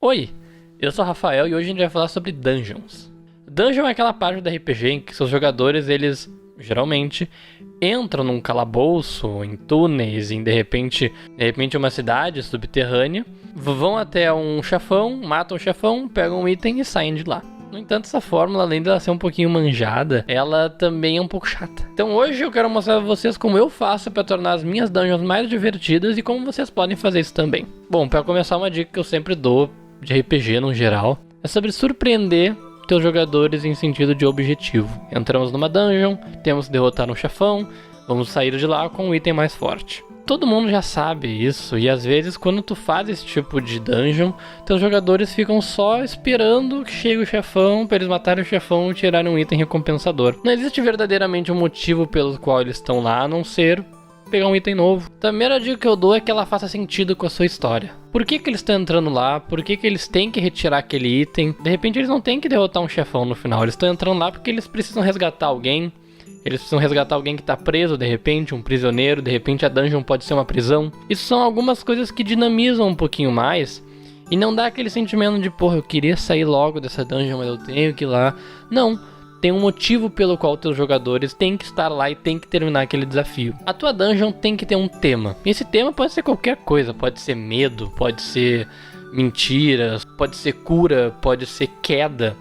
Oi, eu sou o Rafael e hoje a gente vai falar sobre Dungeons. Dungeon é aquela parte do RPG em que seus jogadores, eles, geralmente, entram num calabouço, em túneis, em de repente uma cidade subterrânea, vão até um chefão, matam o chefão, pegam um item e saem de lá. No entanto, essa fórmula, além dela ser um pouquinho manjada, ela também é um pouco chata. Então hoje eu quero mostrar pra vocês como eu faço para tornar as minhas dungeons mais divertidas e como vocês podem fazer isso também. Bom, para começar, uma dica que eu sempre dou de RPG no geral é sobre surpreender teus jogadores em sentido de objetivo. Entramos numa dungeon, temos que derrotar um chefão, vamos sair de lá com um item mais forte. Todo mundo já sabe isso, e às vezes quando tu faz esse tipo de dungeon, teus jogadores ficam só esperando que chegue o chefão para eles matarem o chefão e tirarem um item recompensador. Não existe verdadeiramente um motivo pelo qual eles estão lá, a não ser pegar um item novo. A primeira dica que eu dou é que ela faça sentido com a sua história. Por que eles estão entrando lá? Por que eles têm que retirar aquele item? De repente eles não têm que derrotar um chefão no final, eles estão entrando lá porque eles precisam resgatar alguém. Eles precisam resgatar alguém que está preso, de repente, um prisioneiro, de repente a dungeon pode ser uma prisão. Isso são algumas coisas que dinamizam um pouquinho mais e não dá aquele sentimento de, porra, eu queria sair logo dessa dungeon, mas eu tenho que ir lá. Não, tem um motivo pelo qual teus jogadores têm que estar lá e têm que terminar aquele desafio. A tua dungeon tem que ter um tema. E esse tema pode ser qualquer coisa, pode ser medo, pode ser mentiras, pode ser cura, pode ser queda.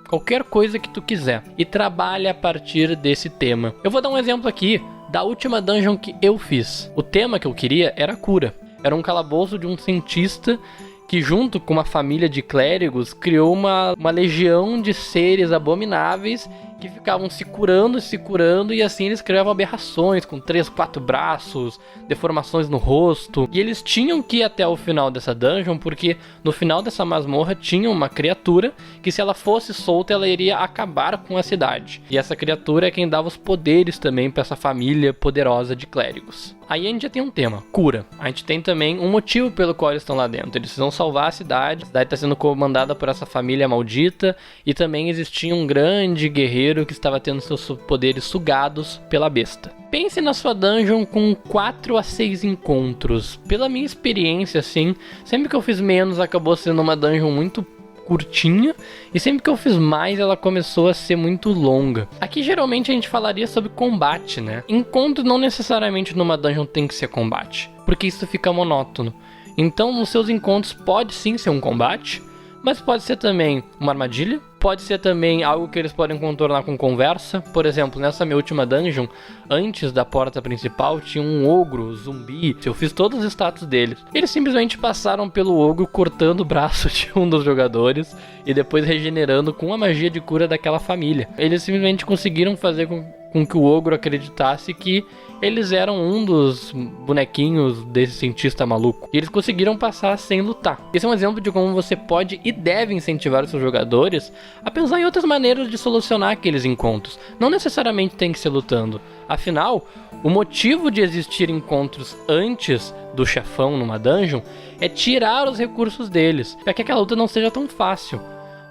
Qualquer coisa que tu quiser. E trabalha a partir desse tema. Eu vou dar um exemplo aqui da última dungeon que eu fiz. O tema que eu queria era cura. Era um calabouço de um cientista que, junto com uma família de clérigos, criou uma legião de seres abomináveis que ficavam se curando, e assim eles criavam aberrações com 3, 4 braços, deformações no rosto. E eles tinham que ir até o final dessa dungeon, porque no final dessa masmorra tinha uma criatura que, se ela fosse solta, ela iria acabar com a cidade. E essa criatura é quem dava os poderes também para essa família poderosa de clérigos. Aí a gente já tem um tema, cura. A gente tem também um motivo pelo qual eles estão lá dentro. Eles precisam salvar a cidade está sendo comandada por essa família maldita, e também existia um grande guerreiro que estava tendo seus poderes sugados pela besta. Pense na sua dungeon com 4 a 6 encontros. Pela minha experiência, assim, sempre que eu fiz menos, acabou sendo uma dungeon muito curtinha, e sempre que eu fiz mais, ela começou a ser muito longa. Aqui geralmente a gente falaria sobre combate, né? Encontro não necessariamente numa dungeon tem que ser combate, porque isso fica monótono. Então nos seus encontros pode sim ser um combate, mas pode ser também uma armadilha, pode ser também algo que eles podem contornar com conversa. Por exemplo, nessa minha última dungeon, antes da porta principal, tinha um ogro, zumbi. Eu fiz todos os status deles. Eles simplesmente passaram pelo ogro cortando o braço de um dos jogadores e depois regenerando com a magia de cura daquela família. Eles simplesmente conseguiram fazer com que o ogro acreditasse que eles eram um dos bonequinhos desse cientista maluco. E eles conseguiram passar sem lutar. Esse é um exemplo de como você pode e deve incentivar os seus jogadores a pensar em outras maneiras de solucionar aqueles encontros. Não necessariamente tem que ser lutando. Afinal, o motivo de existir encontros antes do chefão numa dungeon é tirar os recursos deles, para que aquela luta não seja tão fácil.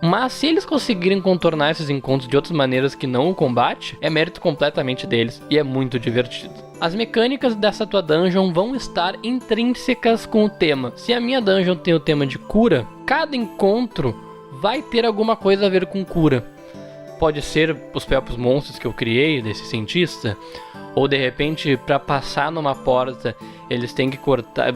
Mas se eles conseguirem contornar esses encontros de outras maneiras que não o combate, é mérito completamente deles e é muito divertido. As mecânicas dessa tua dungeon vão estar intrínsecas com o tema. Se a minha dungeon tem o tema de cura, cada encontro vai ter alguma coisa a ver com cura. Pode ser os próprios monstros que eu criei desse cientista, ou de repente, para passar numa porta, eles têm que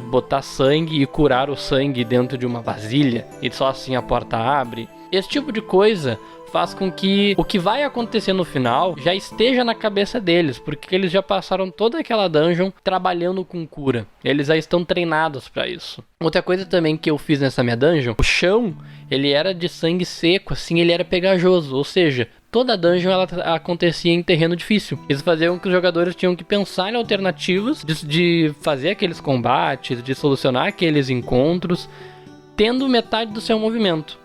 botar sangue e curar o sangue dentro de uma vasilha, e só assim a porta abre. Esse tipo de coisa faz com que o que vai acontecer no final já esteja na cabeça deles, porque eles já passaram toda aquela dungeon trabalhando com cura. Eles já estão treinados para isso. Outra coisa também que eu fiz nessa minha dungeon, o chão, ele era de sangue seco, assim, ele era pegajoso, ou seja, toda a dungeon ela acontecia em terreno difícil. Isso fazia com que os jogadores tinham que pensar em alternativas de fazer aqueles combates, de solucionar aqueles encontros, tendo metade do seu movimento.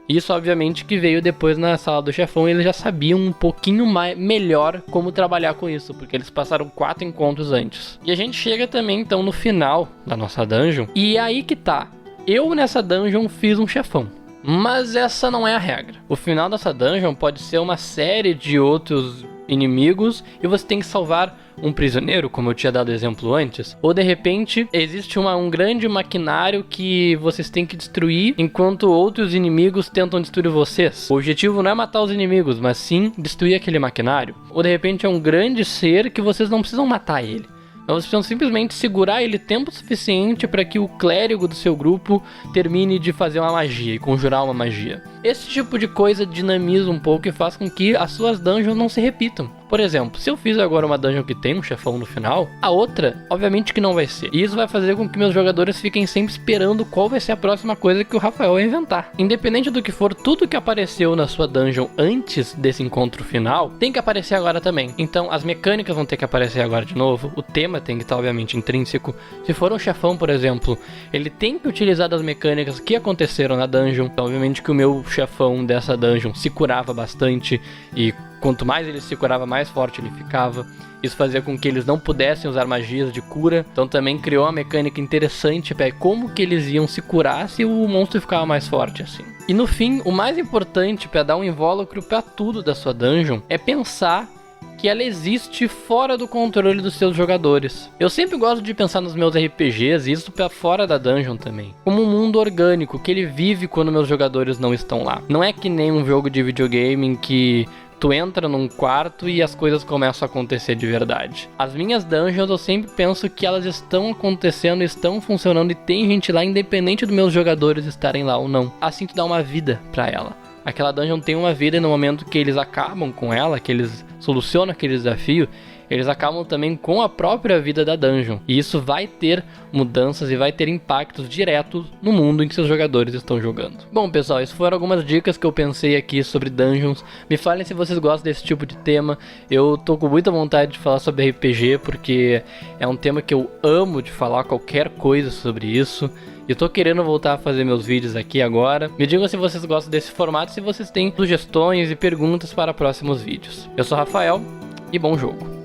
Isso, obviamente, que veio depois na sala do chefão, e eles já sabiam um pouquinho melhor como trabalhar com isso, porque eles passaram 4 encontros antes. E a gente chega também, então, no final da nossa dungeon, e aí que tá. Eu, nessa dungeon, fiz um chefão. Mas essa não é a regra. O final dessa dungeon pode ser uma série de outros inimigos, e você tem que salvar um prisioneiro, como eu tinha dado exemplo antes, ou de repente existe um grande maquinário que vocês têm que destruir enquanto outros inimigos tentam destruir vocês. O objetivo não é matar os inimigos, mas sim destruir aquele maquinário. Ou de repente é um grande ser que vocês não precisam matar ele. Vocês precisam simplesmente segurar ele tempo suficiente para que o clérigo do seu grupo termine de fazer uma magia e conjurar uma magia. Esse tipo de coisa dinamiza um pouco e faz com que as suas dungeons não se repitam. Por exemplo, se eu fiz agora uma dungeon que tem um chefão no final, a outra, obviamente que não vai ser. E isso vai fazer com que meus jogadores fiquem sempre esperando qual vai ser a próxima coisa que o Rafael vai inventar. Independente do que for, tudo que apareceu na sua dungeon antes desse encontro final, tem que aparecer agora também. Então, as mecânicas vão ter que aparecer agora de novo, o tema tem que estar, obviamente, intrínseco. Se for um chefão, por exemplo, ele tem que utilizar das mecânicas que aconteceram na dungeon. Então, obviamente que o meu chefão dessa dungeon se curava bastante e quanto mais ele se curava, mais forte ele ficava. Isso fazia com que eles não pudessem usar magias de cura. Então também criou uma mecânica interessante para como que eles iam se curar se o monstro ficava mais forte assim. E no fim, o mais importante para dar um invólucro para tudo da sua dungeon é pensar que ela existe fora do controle dos seus jogadores. Eu sempre gosto de pensar nos meus RPGs, e isso pra fora da dungeon também, como um mundo orgânico, que ele vive quando meus jogadores não estão lá. Não é que nem um jogo de videogame em que tu entra num quarto e as coisas começam a acontecer de verdade. As minhas dungeons eu sempre penso que elas estão acontecendo, estão funcionando e tem gente lá independente dos meus jogadores estarem lá ou não. Assim tu dá uma vida pra ela. Aquela dungeon tem uma vida e no momento que eles acabam com ela, que eles solucionam aquele desafio, eles acabam também com a própria vida da dungeon. E isso vai ter mudanças e vai ter impactos diretos no mundo em que seus jogadores estão jogando. Bom, pessoal, essas foram algumas dicas que eu pensei aqui sobre dungeons. Me falem se vocês gostam desse tipo de tema. Eu tô com muita vontade de falar sobre RPG, porque é um tema que eu amo de falar qualquer coisa sobre isso. Eu tô querendo voltar a fazer meus vídeos aqui agora. Me digam se vocês gostam desse formato, se vocês têm sugestões e perguntas para próximos vídeos. Eu sou o Rafael e bom jogo!